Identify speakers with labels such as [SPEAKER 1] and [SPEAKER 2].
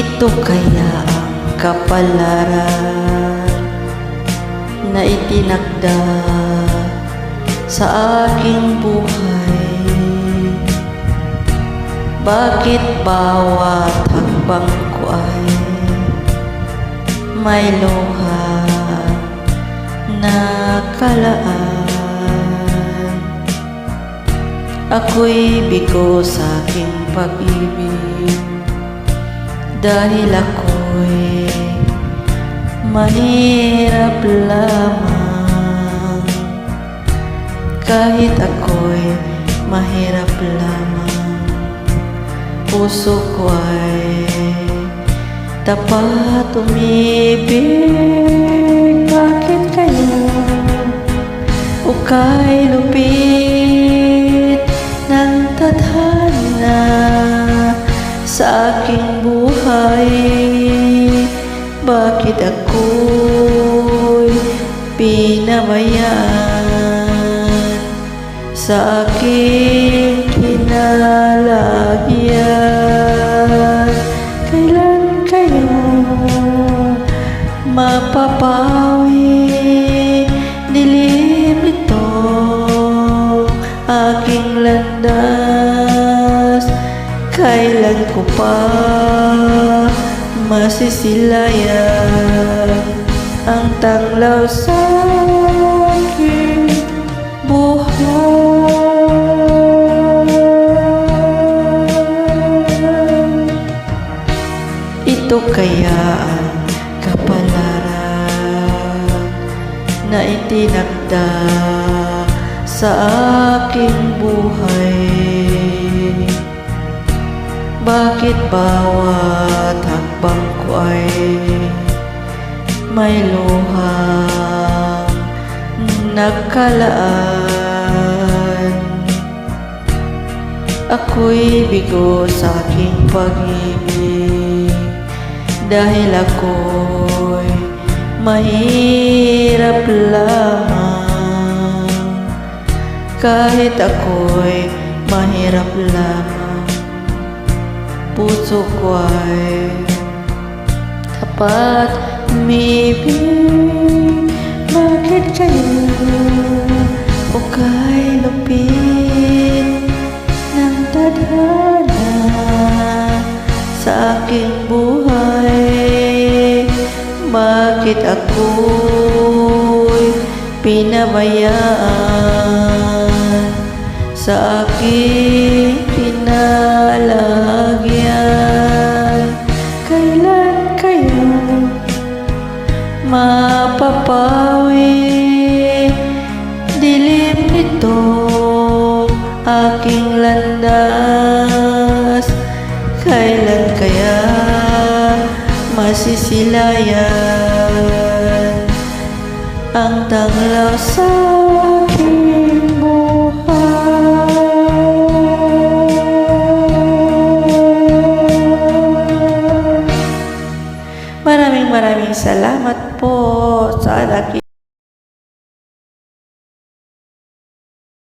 [SPEAKER 1] Ito kaya ang kapalaran na itinakda sa aking buhay? Bakit bawat hakbang ko ay may luha na kalaan? Ako'y bigo sa aking pag-ibig dahil ako'y mahirap lamang. Kahit ako'y mahirap lamang, puso ko ay tapat umibig. Bakit kaya ukay lupit ng tadhana sa aking buhay? Bakit ako'y pinabayaan sa aking kinalagyan? Kailan kaya mapapawi dilim ito aking landas? Kailan ko pa masisilayan ang tanglaw sa aking buhay? Ito kaya ang kapalaran na itinakda sa aking buhay? Bakit bawat hakbang ko ay may luhang nakalaan? Ako'y bigo sa aking pag-ibig dahil ako'y mahirap lamang. Kahit ako'y mahirap lamang, puso ko ay tapat umibig. Bakit kaya ukay lupit ng tadhana sa aking buhay? Bakit ako'y pinabayaan sa aking kinalagyan? Kailan kaya mapapawi dilim nito aking landas? Kailan kaya masisilayan ang tanglaw sa